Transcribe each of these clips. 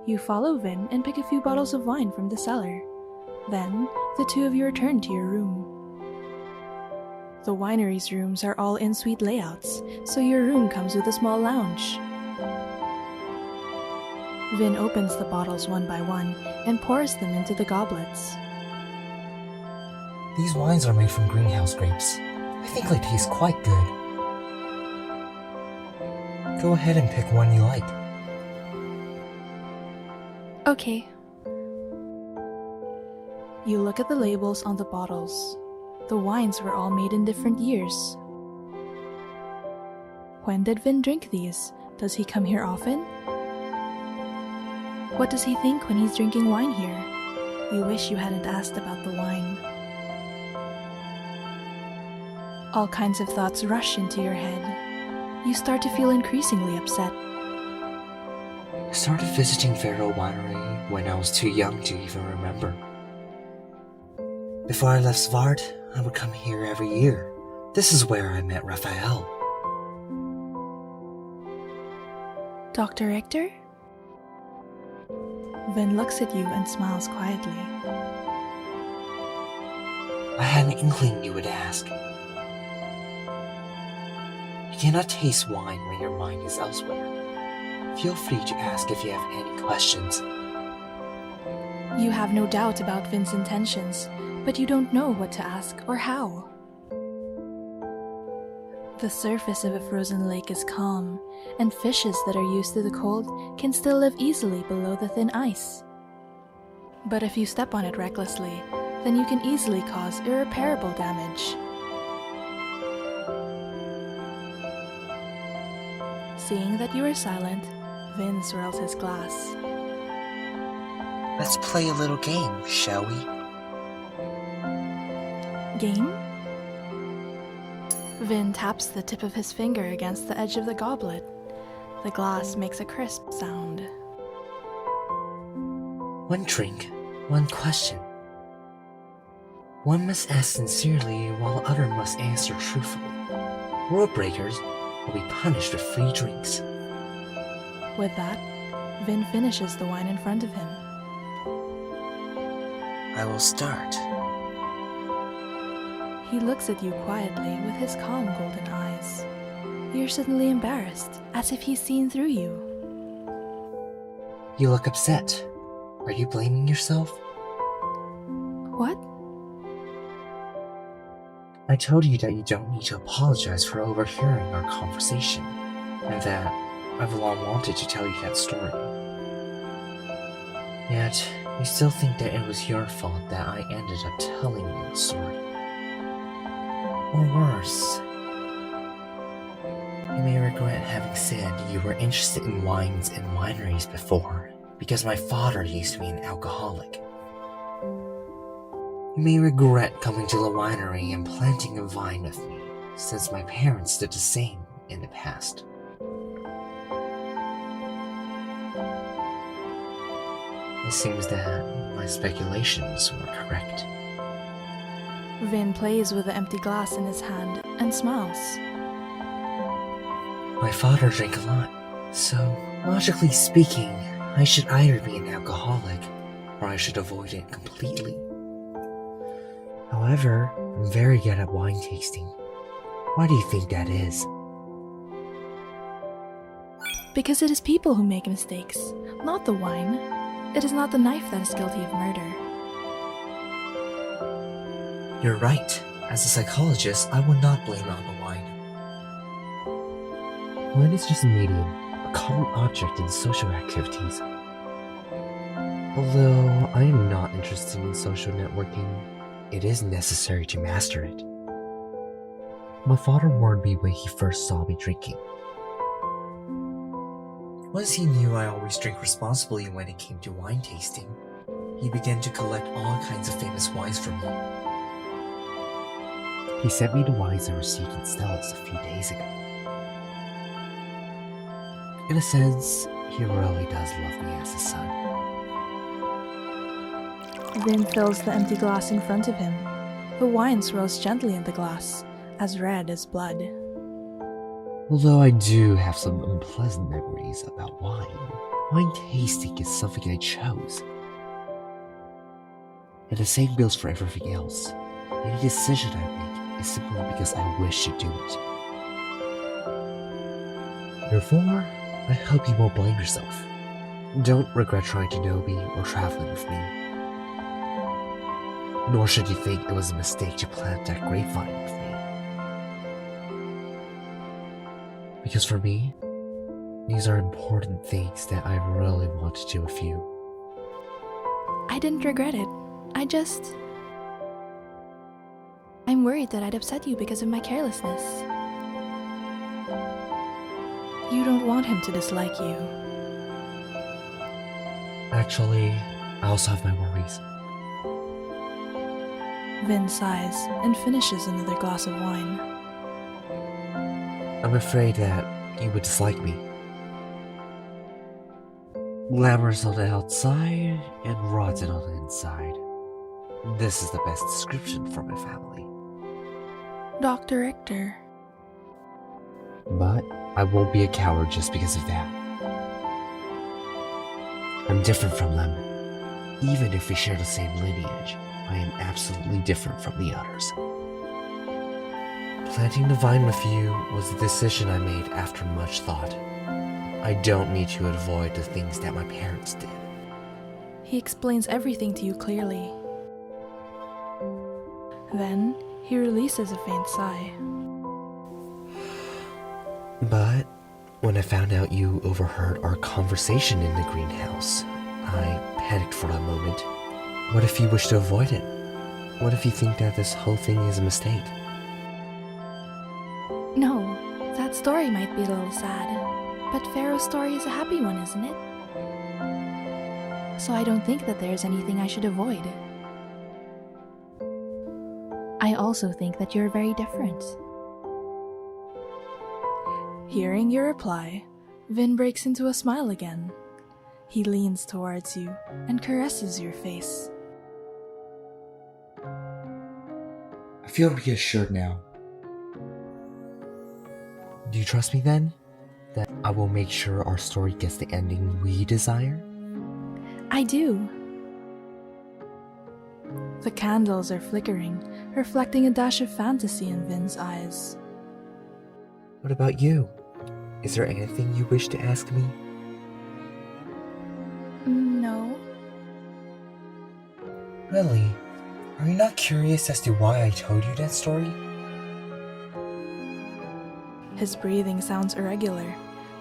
You follow Vin and pick a few bottles of wine from the cellar. Then, the two of you return to your room. The winery's rooms are all in-suite layouts, so your room comes with a small lounge. Vin opens the bottles one by one and pours them into the goblets. These wines are made from greenhouse grapes. I think they taste quite good. Go ahead and pick one you like. Okay. You look at the labels on the bottles. The wines were all made in different years. When did Vin drink these? Does he come here often? What does he think when he's drinking wine here? You wish you hadn't asked about the wine. All kinds of thoughts rush into your head. You start to feel increasingly upset. I started visiting Ferro Winery when I was too young to even remember. Before I left Svart, I would come here every year. This is where I met Raphael. Dr. Richter? Vin looks at you and smiles quietly. I had an inkling you would ask. You cannot taste wine when your mind is elsewhere. Feel free to ask if you have any questions. You have no doubt about Vin's intentions, but you don't know what to ask or how. The surface of a frozen lake is calm, and fishes that are used to the cold can still live easily below the thin ice. But if you step on it recklessly, then you can easily cause irreparable damage. Seeing that you are silent, Vin swirls his glass. Let's play a little game, shall we? Game? Vin taps the tip of his finger against the edge of the goblet. The glass makes a crisp sound. One drink, one question. One must ask sincerely while the other must answer truthfully. Rule breakers will be punished with free drinks. With that, Vin finishes the wine in front of him. I will start. He looks at you quietly with his calm golden eyes. You're suddenly embarrassed, as if he's seen through you. You look upset. Are you blaming yourself? What? I told you that you don't need to apologize for overhearing our conversation, and that I've long wanted to tell you that story. Yet, you still think that it was your fault that I ended up telling you the story. Or worse, you may regret having said you were interested in wines and wineries before, because my father used to be an alcoholic. You may regret coming to the winery and planting a vine with me, since my parents did the same in the past. It seems that my speculations were correct. Vin plays with the empty glass in his hand and smiles. My father drank a lot, so logically speaking, I should either be an alcoholic or I should avoid it completely. However, I'm very good at wine tasting. Why do you think that is? Because it is people who make mistakes, not the wine. It is not the knife that is guilty of murder. You're right. As a psychologist, I would not blame it on the wine. Wine is just a medium, a common object in social activities. Although I am not interested in social networking, it is necessary to master it. My father warned me when he first saw me drinking. Once he knew I always drink responsibly when it came to wine tasting, he began to collect all kinds of famous wines from me. He sent me the wines I received in Stellas a few days ago. In a sense, he really does love me as his son. Vin fills the empty glass in front of him. The wine swirls gently in the glass, as red as blood. Although I do have some unpleasant memories about wine, Wine tasting is something I chose. And the same goes for everything else. Any decision I make is simply because I wish to do it. Therefore, I hope you won't blame yourself. Don't regret trying to know me or traveling with me. Nor should you think it was a mistake to plant that grapevine with me. Because for me, these are important things that I really want to do with you. I didn't regret it. I'm worried that I'd upset you because of my carelessness. You don't want him to dislike you. Actually, I also have my worries. Vin sighs and finishes another glass of wine. I'm afraid that you would dislike me. Glamorous on the outside and rotten on the inside. This is the best description for my family. Dr. Richter. But I won't be a coward just because of that. I'm different from them. Even if we share the same lineage, I am absolutely different from the others. Planting the vine with you was a decision I made after much thought. I don't need to avoid the things that my parents did. He explains everything to you clearly. Then, he releases a faint sigh. But when I found out you overheard our conversation in the greenhouse, I panicked for a moment. What if you wish to avoid it? What if you think that this whole thing is a mistake? No, that story might be a little sad, but Ferro's story is a happy one, isn't it? So I don't think that there's anything I should avoid. I also think that you're very different. Hearing your reply, Vin breaks into a smile again. He leans towards you and caresses your face. I feel reassured now. Do you trust me then? That I will make sure our story gets the ending we desire? I do. The candles are flickering, reflecting a dash of fantasy in Vin's eyes. What about you? Is there anything you wish to ask me? No. Really? Are you not curious as to why I told you that story? His breathing sounds irregular.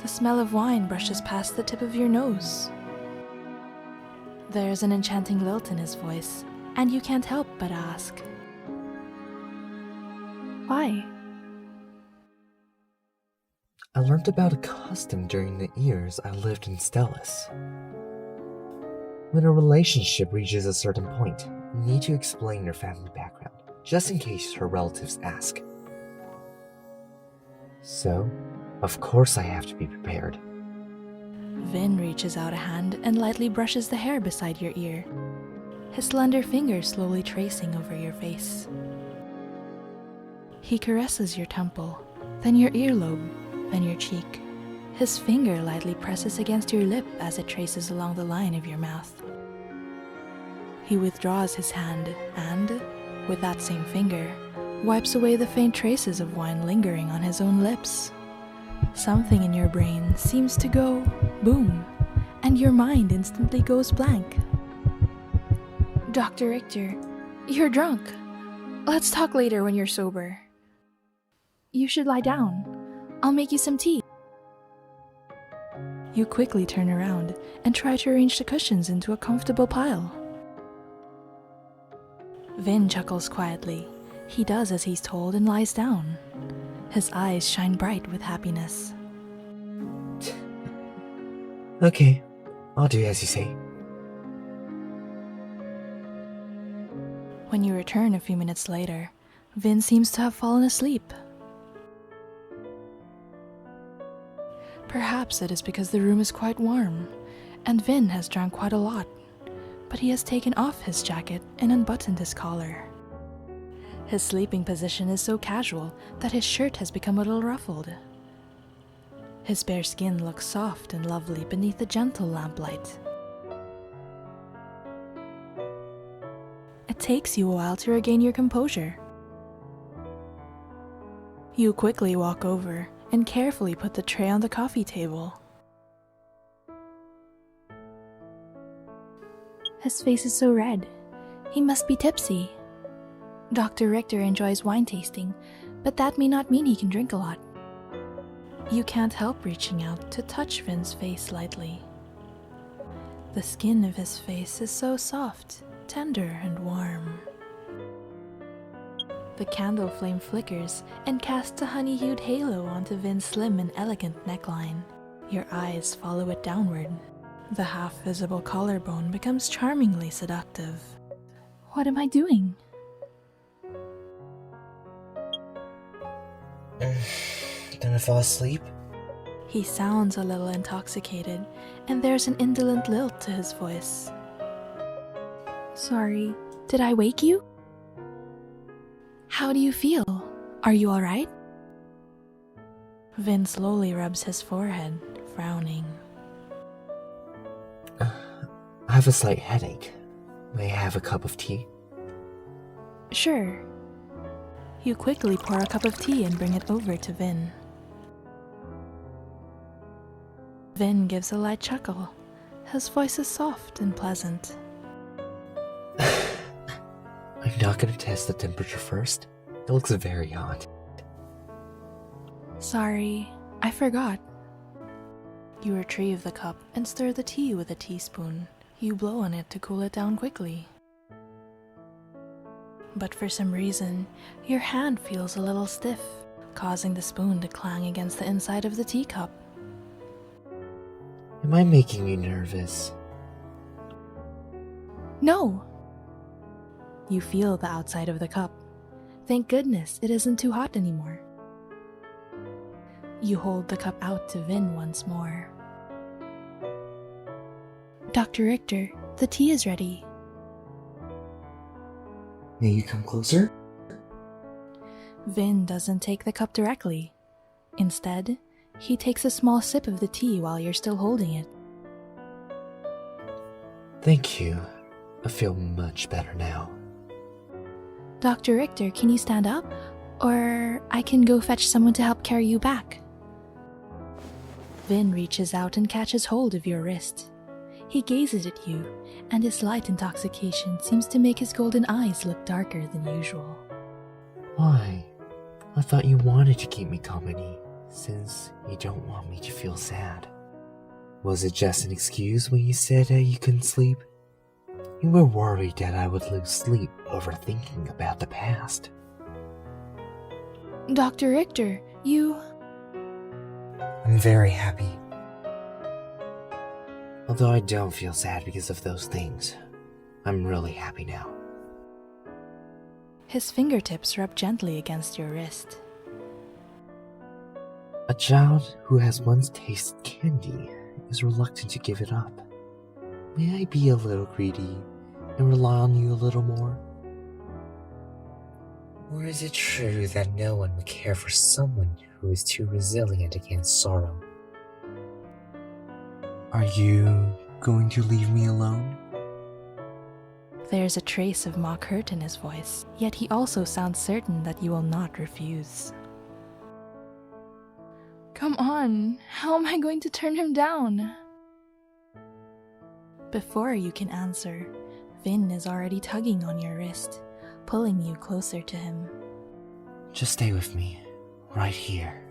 The smell of wine brushes past the tip of your nose. There's an enchanting lilt in his voice, and you can't help but ask. Why? I learned about a custom during the years I lived in Stellis. When a relationship reaches a certain point, you need to explain your family background, just in case her relatives ask. So, of course I have to be prepared. Vin reaches out a hand and lightly brushes the hair beside your ear, his slender fingers slowly tracing over your face. He caresses your temple, then your earlobe, then your cheek. His finger lightly presses against your lip as it traces along the line of your mouth. He withdraws his hand and, with that same finger, wipes away the faint traces of wine lingering on his own lips. Something in your brain seems to go boom, and your mind instantly goes blank. Dr. Richter, you're drunk. Let's talk later when you're sober. You should lie down. I'll make you some tea. You quickly turn around and try to arrange the cushions into a comfortable pile. Vin chuckles quietly. He does as he's told and lies down. His eyes shine bright with happiness. Okay, I'll do as you say. When you return a few minutes later, Vin seems to have fallen asleep. Perhaps it is because the room is quite warm, and Vin has drank quite a lot, but he has taken off his jacket and unbuttoned his collar. His sleeping position is so casual that his shirt has become a little ruffled. His bare skin looks soft and lovely beneath the gentle lamplight. It takes you a while to regain your composure. You quickly walk over and carefully put the tray on the coffee table. His face is so red. He must be tipsy. Dr. Richter enjoys wine tasting, but that may not mean he can drink a lot. You can't help reaching out to touch Vin's face lightly. The skin of his face is so soft, tender, and warm. The candle flame flickers and casts a honey-hued halo onto Vin's slim and elegant neckline. Your eyes follow it downward. The half-visible collarbone becomes charmingly seductive. What am I doing? Gonna fall asleep? He sounds a little intoxicated, and there's an indolent lilt to his voice. Sorry, did I wake you? How do you feel? Are you alright? Vin slowly rubs his forehead, frowning. I have a slight headache. May I have a cup of tea? Sure. You quickly pour a cup of tea and bring it over to Vin. Vin gives a light chuckle. His voice is soft and pleasant. Are you not going to test the temperature first? It looks very hot. Sorry, I forgot. You retrieve the cup and stir the tea with a teaspoon. You blow on it to cool it down quickly. But for some reason, your hand feels a little stiff, causing the spoon to clang against the inside of the teacup. Am I making you nervous? No! You feel the outside of the cup. Thank goodness it isn't too hot anymore. You hold the cup out to Vin once more. Dr. Richter, the tea is ready. May you come closer? Vin doesn't take the cup directly. Instead, he takes a small sip of the tea while you're still holding it. Thank you. I feel much better now. Dr. Richter, can you stand up? Or I can go fetch someone to help carry you back. Vin reaches out and catches hold of your wrist. He gazes at you, and his light intoxication seems to make his golden eyes look darker than usual. Why? I thought you wanted to keep me company, since you don't want me to feel sad. Was it just an excuse when you said you couldn't sleep? You were worried that I would lose sleep over thinking about the past. Dr. Richter, you... I'm very happy. Although I don't feel sad because of those things, I'm really happy now. His fingertips rub gently against your wrist. A child who has once tasted candy is reluctant to give it up. May I be a little greedy and rely on you a little more? Or is it true that no one would care for someone who is too resilient against sorrow? Are you going to leave me alone? There's a trace of mock hurt in his voice, yet he also sounds certain that you will not refuse. Come on, how am I going to turn him down? Before you can answer, Vin is already tugging on your wrist, pulling you closer to him. Just stay with me, right here.